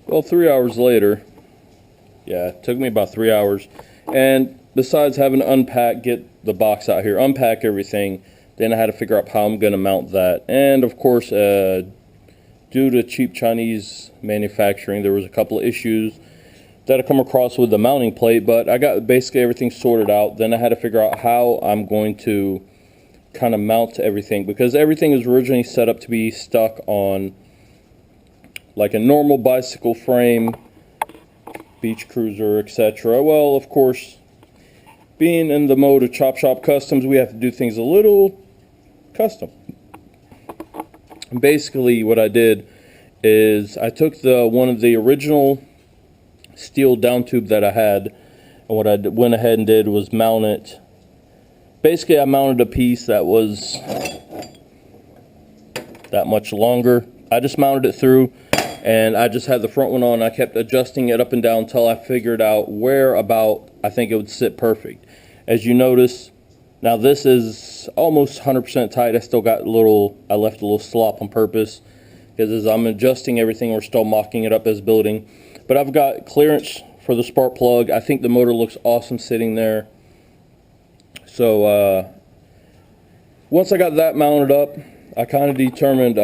Well, 3 hours later, yeah, it took me about 3 hours. And besides having to unpack, get the box out here, unpack everything, then I had to figure out how I'm going to mount that. And of course, due to cheap Chinese manufacturing, there was a couple of issues that I come across with the mounting plate, but I got basically everything sorted out. Then I had to figure out how I'm going to kind of mount everything, because everything was originally set up to be stuck on like a normal bicycle frame, beach cruiser, etc. Well, of course, being in the mode of Chop Shop Customs, we have to do things a little custom. And basically what I did is I took one of the original steel down tube that I had, and what I went ahead and did was mount it. Basically, I mounted a piece that was that much longer. I just mounted it through, and I just had the front one on. I kept adjusting it up and down until I figured out where about I think it would sit perfect. As you notice, now this is almost 100% tight. I still got I left a little slop on purpose, because as I'm adjusting everything, we're still mocking it up as building. But I've got clearance for the spark plug. I think the motor looks awesome sitting there. So once I got that mounted up, I kind of determined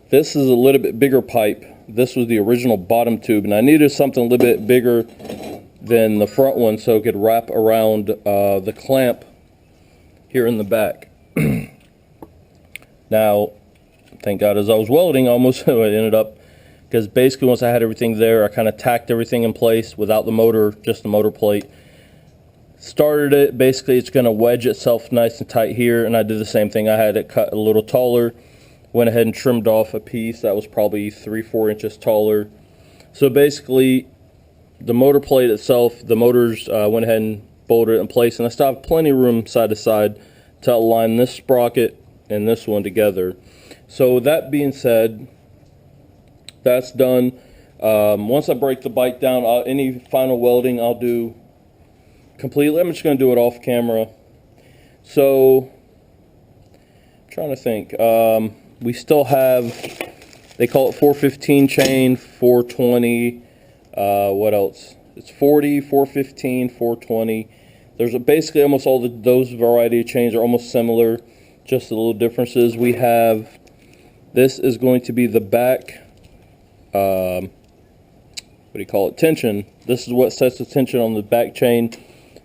this is a little bit bigger pipe. This was the original bottom tube, and I needed something a little bit bigger than the front one so it could wrap around the clamp here in the back. Now, thank God, as I was welding, almost I ended up, because basically once I had everything there, I kind of tacked everything in place without the motor, just the motor plate. Started it, basically it's going to wedge itself nice and tight here, and I did the same thing. I had it cut a little taller, went ahead and trimmed off a piece that was probably 3-4 inches taller. So basically the motor plate itself, the motors went ahead and bolted it in place, and I still have plenty of room side to side to align this sprocket and this one together. So that being said, that's done. Once I break the bike down, any final welding I'll do completely. I'm just going to do it off camera. So I'm trying to think. We still have, they call it 415 chain, 420. What else? It's 40, 415, 420. There's basically almost all those variety of chains are almost similar, just the little differences. We have, this is going to be the back, what do you call it, tension. This is what sets the tension on the back chain.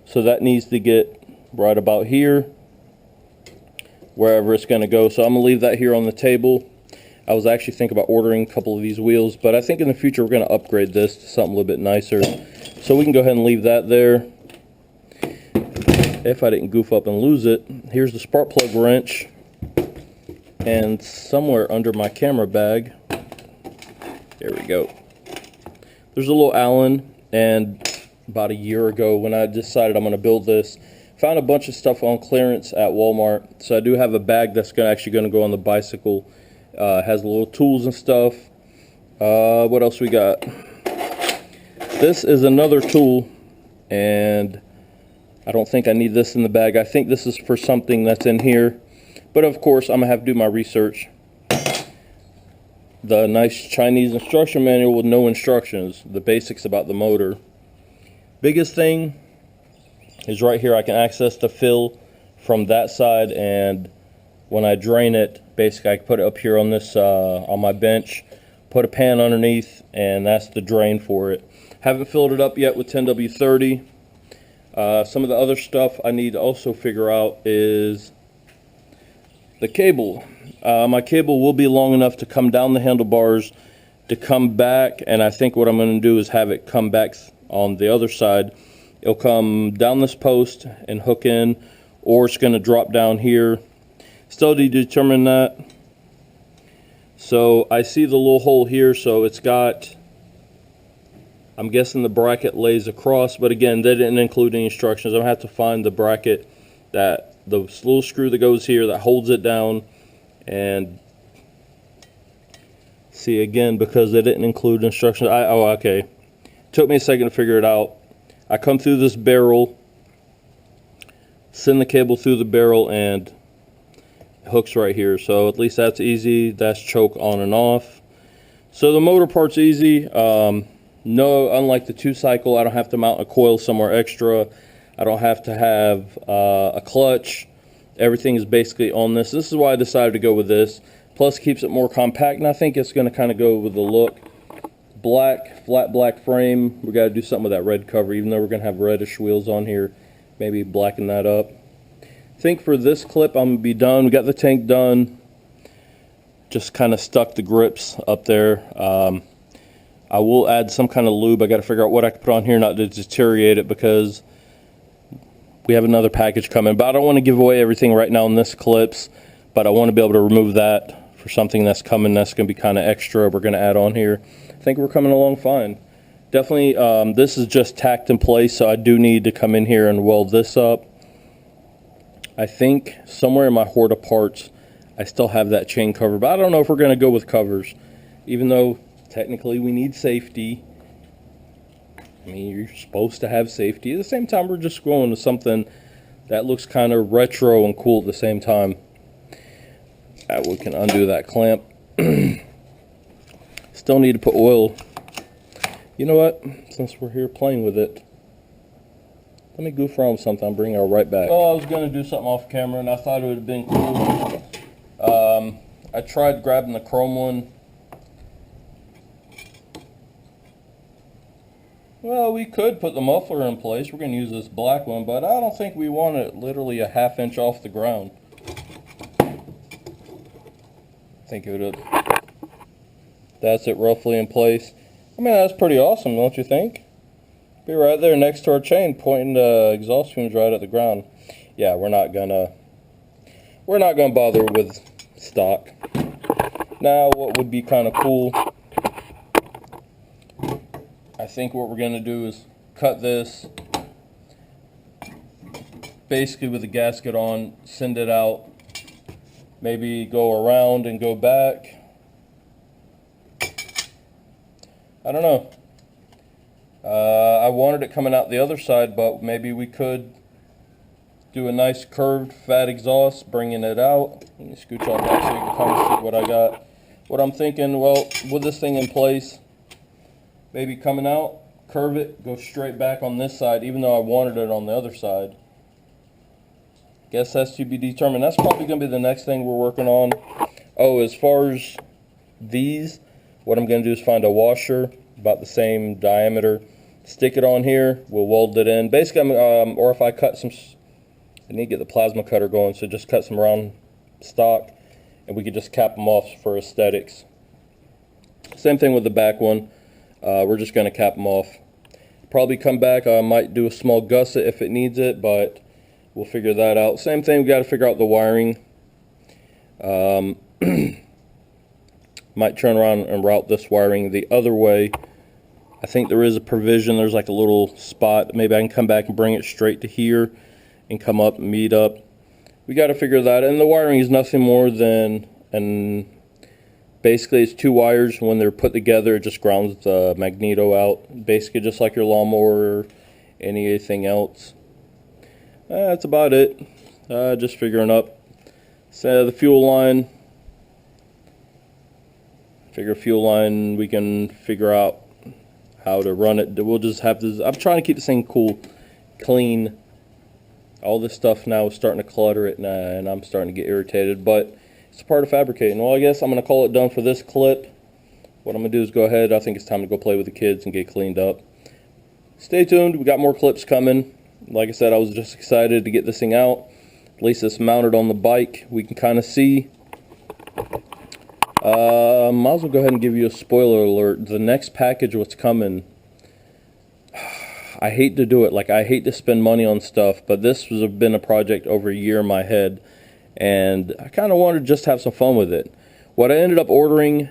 So that needs to get right about here, wherever it's going to go. So I'm going to leave that here on the table. I was actually thinking about ordering a couple of these wheels, but I think in the future we're going to upgrade this to something a little bit nicer. So we can go ahead and leave that there. If I didn't goof up and lose it, here's the spark plug wrench. And somewhere under my camera bag, there we go. There's a little Allen, and about a year ago when I decided I'm going to build this, found a bunch of stuff on clearance at Walmart. So I do have a bag that's actually going to go on the bicycle. Has little tools and stuff. What else we got? This is another tool, and I don't think I need this in the bag. I think this is for something that's in here, but of course I'm gonna have to do my research. The nice Chinese instruction manual with no instructions, the basics about the motor. Biggest thing is right here. I can access the fill from that side, and when I drain it, basically I can put it up here on this on my bench, put a pan underneath, and that's the drain for it. Haven't filled it up yet with 10W30. Some of the other stuff I need to also figure out is the cable. My cable will be long enough to come down the handlebars, to come back, and I think what I'm going to do is have it come back on the other side. It'll come down this post and hook in, or it's going to drop down here. Still to determine that. So I see the little hole here, so it's got, I'm guessing the bracket lays across, but again, they didn't include any instructions. I'm going to have to find the bracket, that the little screw that goes here that holds it down, and see again, because they didn't include instructions. Oh, okay. Took me a second to figure it out. I come through this barrel, send the cable through the barrel, and it hooks right here. So at least that's easy. That's choke on and off. So the motor part's easy. No, unlike the 2-cycle, I don't have to mount a coil somewhere extra. I don't have to have a clutch. Everything is basically on this. This is why I decided to go with this. Plus, keeps it more compact, and I think it's going to kind of go with the look. Black, flat black frame. We got to do something with that red cover, even though we're going to have reddish wheels on here. Maybe blacken that up. I think for this clip, I'm going to be done. We got the tank done. Just kind of stuck the grips up there. I will add some kind of lube. I got to figure out what I can put on here not to deteriorate it, because we have another package coming. But I don't want to give away everything right now in this clips, but I want to be able to remove that for something that's coming that's going to be kind of extra we're going to add on here. I think we're coming along fine. Definitely, this is just tacked in place, so I do need to come in here and weld this up. I think somewhere in my hoard of parts, I still have that chain cover, but I don't know if we're going to go with covers, even though technically we need safety. I mean, you're supposed to have safety. At the same time, we're just going to something that looks kind of retro and cool at the same time. We can undo that clamp. Still need to put oil. You know what? Since we're here playing with it, let me goof around with something. I'll bring it right back. Well, I was going to do something off camera, and I thought it would have been cool. I tried grabbing the chrome one. Well, we could put the muffler in place. We're going to use this black one, but I don't think we want it literally a ½ inch off the ground. Think it would. That's it roughly in place. I mean, that's pretty awesome, don't you think? Be right there next to our chain, pointing the exhaust fumes right at the ground. Yeah, we're not gonna bother with stock. Now, what would be kind of cool, I think what we're gonna do is cut this basically with the gasket on, send it out, maybe go around and go back. I don't know. I wanted it coming out the other side, but maybe we could do a nice curved fat exhaust, bringing it out. Let me scooch on that so you can kind of see what I got. What I'm thinking, well, with this thing in place, maybe coming out, curve it, go straight back on this side, even though I wanted it on the other side. Guess that's to be determined. That's probably going to be the next thing we're working on. Oh, as far as these, what I'm going to do is find a washer about the same diameter, stick it on here, we'll weld it in. Basically, or if I cut some, I need to get the plasma cutter going, so just cut some round stock, and we could just cap them off for aesthetics. Same thing with the back one. We're just going to cap them off. Probably come back, I might do a small gusset if it needs it, but we'll figure that out. Same thing, we got to figure out the wiring. Might turn around and route this wiring the other way. I think there is a provision. There's like a little spot. Maybe I can come back and bring it straight to here and come up and meet up. We got to figure that. And the wiring is nothing more than, and basically it's 2 wires. When they're put together, it just grounds the magneto out. Basically just like your lawnmower or anything else. That's about it. Just figuring up. So the fuel line. Fuel line, we can figure out how to run it. We'll just have this. I'm trying to keep this thing cool, clean. All this stuff now is starting to clutter it, and I'm starting to get irritated, but it's a part of fabricating. Well, I guess I'm going to call it done for this clip. What I'm going to do is go ahead. I think it's time to go play with the kids and get cleaned up. Stay tuned. We got more clips coming. Like I said, I was just excited to get this thing out. At least it's mounted on the bike. We can kind of see. Might as well go ahead and give you a spoiler alert. The next package, what's coming, I hate to do it. Like, I hate to spend money on stuff, but this has been a project over a year in my head, and I kind of wanted to just have some fun with it. What I ended up ordering,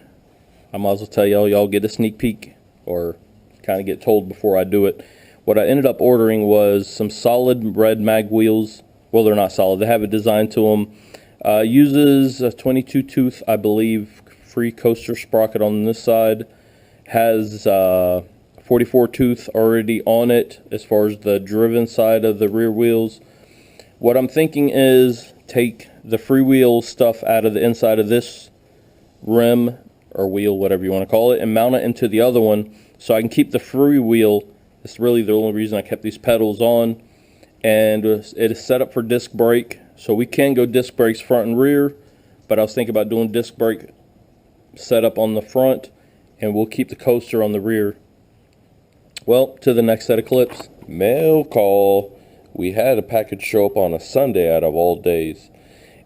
I might as well tell y'all get a sneak peek, or kind of get told before I do it. What I ended up ordering was some solid red mag wheels. Well, they're not solid. They have a design to them. Uses a 22 tooth, I believe, free coaster sprocket on this side. Has 44 tooth already on it as far as the driven side of the rear wheels. What I'm thinking is take the freewheel stuff out of the inside of this rim or wheel, whatever you want to call it, and mount it into the other one so I can keep the free wheel. It's really the only reason I kept these pedals on. And it is set up for disc brake, so we can go disc brakes front and rear, but I was thinking about doing disc brake setup on the front, and we'll keep the coaster on the rear. Well, to the next set of clips. Mail call. We had a package show up on a Sunday out of all days,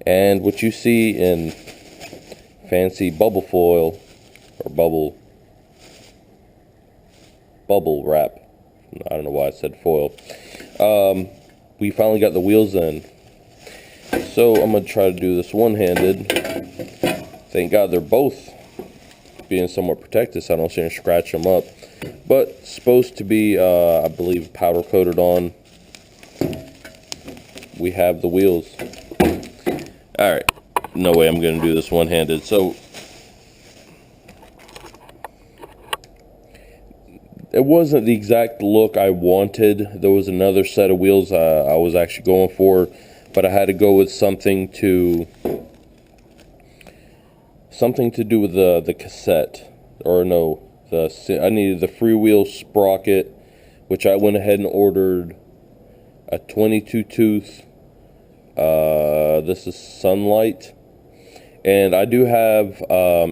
and what you see in fancy bubble foil or bubble wrap, I don't know why I said foil, we finally got the wheels in. So I'm going to try to do this one-handed. Thank God they're both being somewhat protected so I don't see them scratch them up. But supposed to be, I believe, powder coated on. We have the wheels. Alright, no way I'm going to do this one-handed. So it wasn't the exact look I wanted. There was another set of wheels I was actually going for, but I had to go with something to do with the cassette, or no, I needed the freewheel sprocket, which I went ahead and ordered a 22 tooth. This is Sunlight, and I do have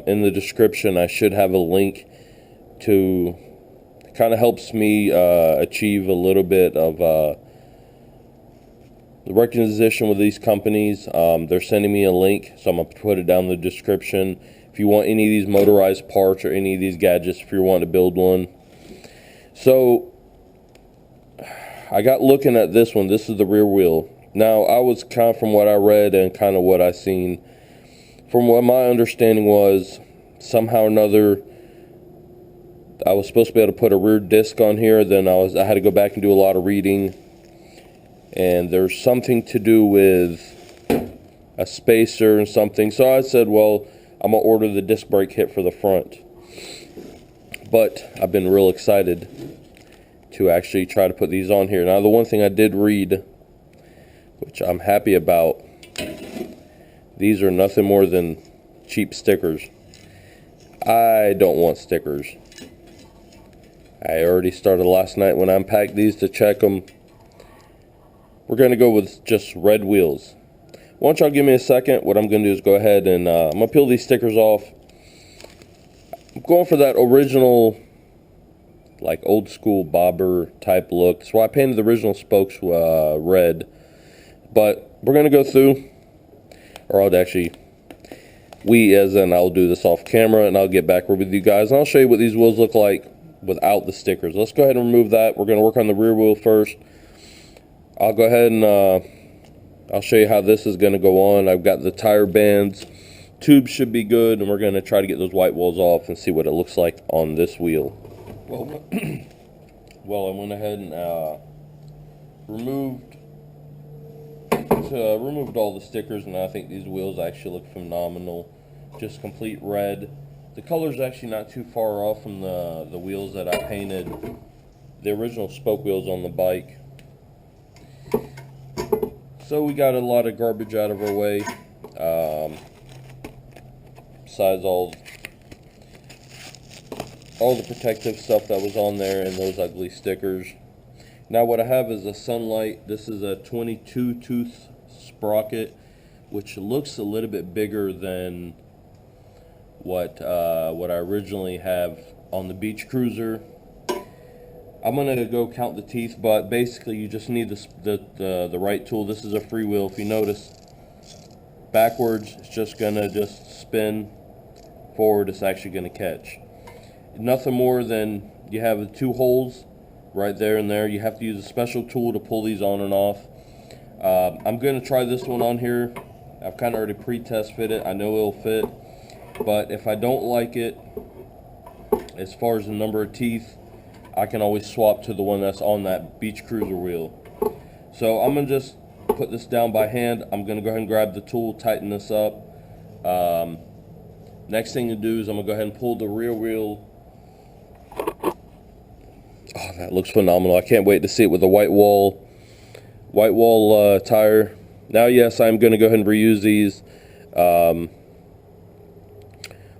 in the description. I should have a link to. Kind of helps me achieve a little bit of the recognition with these companies. They're sending me a link, so I'm going to put it down in the description. If you want any of these motorized parts or any of these gadgets, if you're wanting to build one. So I got looking at this one. This is the rear wheel. Now, I was kind of, from what I read and kind of what I seen, from what my understanding was, somehow or another, I was supposed to be able to put a rear disc on here. Then I had to go back and do a lot of reading, and there's something to do with a spacer and something. So I said, well, I'm gonna order the disc brake kit for the front. But I've been real excited to actually try to put these on here. Now, the one thing I did read, which I'm happy about, these are nothing more than cheap stickers. I don't want stickers. I already started last night when I unpacked these to check them. We're going to go with just red wheels. Why don't y'all give me a second? What I'm going to do is go ahead and I'm going to peel these stickers off. I'm going for that original, like old school bobber type look. So I painted the original spokes red. But we're going to go through, or I'll actually, I'll do this off camera and I'll get back with you guys. And I'll show you what these wheels look like without the stickers. Let's go ahead and remove that. We're going to work on the rear wheel first. I'll go ahead and I'll show you how this is going to go on. I've got the tire bands. Tubes should be good, and we're going to try to get those white walls off and see what it looks like on this wheel. Well, I went ahead and removed all the stickers, and I think these wheels actually look phenomenal. Just complete red. The color's actually not too far off from the wheels that I painted, the original spoke wheels on the bike. So we got a lot of garbage out of our way, besides all the protective stuff that was on there and those ugly stickers. Now what I have is a Sunlight. This is a 22 tooth sprocket, which looks a little bit bigger than what I originally have on the beach cruiser. I'm gonna go count the teeth, but basically you just need the right tool. This is a free wheel. If you notice, backwards it's just gonna spin. Forward it's actually gonna catch. Nothing more than you have the two holes right there and there. You have to use a special tool to pull these on and off. I'm gonna try this one on here. I've kind of already pre-test fit it. I know it'll fit. But if I don't like it, as far as the number of teeth, I can always swap to the one that's on that beach cruiser wheel. So I'm going to just put this down by hand. I'm going to go ahead and grab the tool, tighten this up. Next thing to do is I'm going to go ahead and pull the rear wheel. Oh, that looks phenomenal. I can't wait to see it with the white wall tire. Now, yes, I'm going to go ahead and reuse these.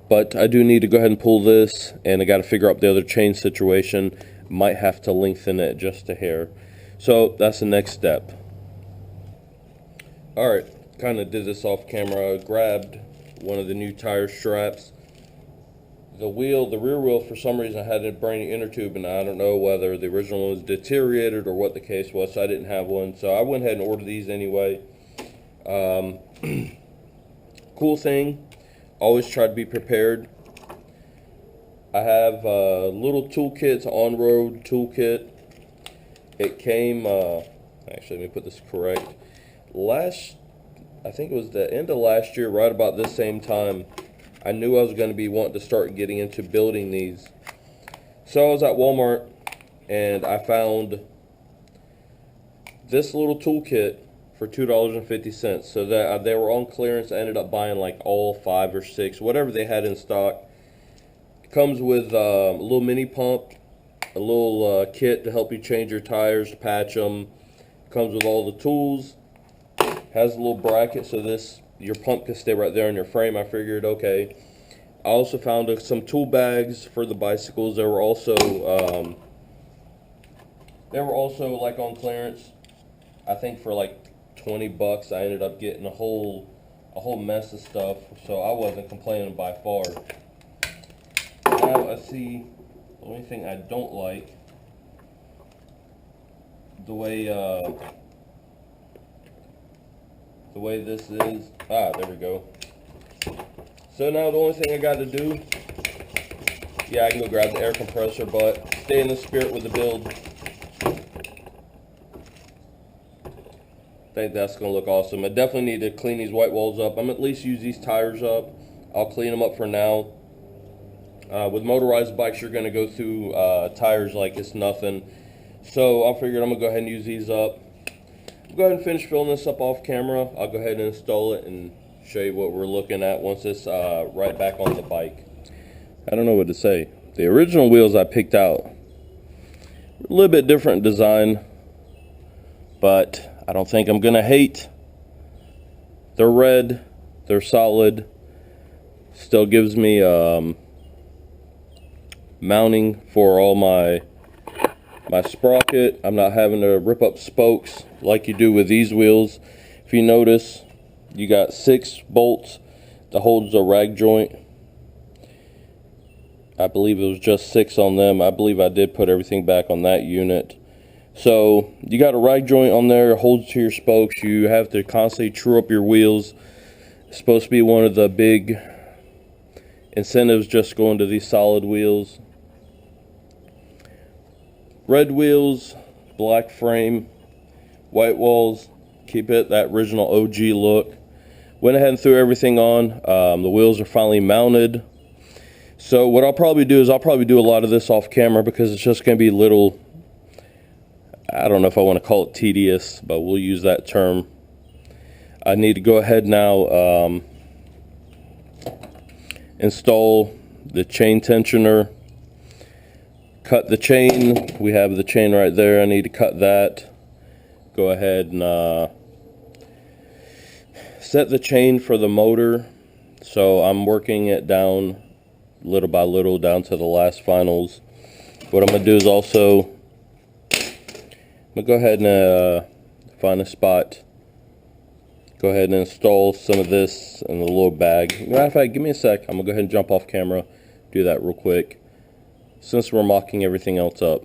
But I do need to go ahead and pull this, and I got to figure out the other chain situation. Might have to lengthen it just a hair. So that's the next step. Alright, kind of did this off camera. I grabbed one of the new tire straps. The rear wheel, for some reason, had a brand new inner tube, and I don't know whether the original one was deteriorated or what the case was, so I didn't have one. So I went ahead and ordered these anyway. Cool thing, always try to be prepared. I have a little toolkit, on-road toolkit. It came, actually, let me put this correct. I think it was the end of last year, right about this same time, I knew I was going to be wanting to start getting into building these. So I was at Walmart, and I found this little toolkit for $2.50. So that they were on clearance. I ended up buying like all 5 or 6, whatever they had in stock. It comes with a little mini pump, a little kit to help you change your tires, patch them. Comes with all the tools. Has a little bracket so your pump can stay right there on your frame. I figured, okay. I also found some tool bags for the bicycles. They were also like on clearance. I think for like $20. I ended up getting a whole mess of stuff, so I wasn't complaining by far. Now I see the only thing I don't like, the way this is. There we go. So now the only thing I got to do, yeah, I can go grab the air compressor, but stay in the spirit with the build. I think that's going to look awesome. I definitely need to clean these white walls up. I'm at least use these tires up. I'll clean them up for now. With motorized bikes, you're going to go through tires like it's nothing. So I figured I'm going to go ahead and use these up. I'll go ahead and finish filling this up off camera. I'll go ahead and install it and show you what we're looking at once it's right back on the bike. I don't know what to say. The original wheels I picked out, a little bit different design, but I don't think I'm gonna hate. They're red, they're solid, still gives me mounting for all my sprocket. I'm not having to rip up spokes like you do with these wheels. If you notice, you got 6 bolts that holds the rag joint. I believe it was just 6 on them. I believe I did put everything back on that unit. So you got a rag joint on there, holds to your spokes. You have to constantly true up your wheels. It's supposed to be one of the big incentives just going to these solid wheels. Red wheels, black frame, white walls. Keep it that original OG look. Went ahead and threw everything on. The wheels are finally mounted. So what I'll probably do is I'll probably do a lot of this off camera because it's just going to be little, I don't know if I want to call it tedious, but we'll use that term. I need to go ahead now, install the chain tensioner, cut the chain. We have the chain right there. I need to cut that. Go ahead and set the chain for the motor. So I'm working it down little by little down to the last finals. What I'm going to do is also, I'm going to go ahead and find a spot. Go ahead and install some of this in the little bag. Matter of fact, give me a sec. I'm going to go ahead and jump off camera, do that real quick, since we're mocking everything else up.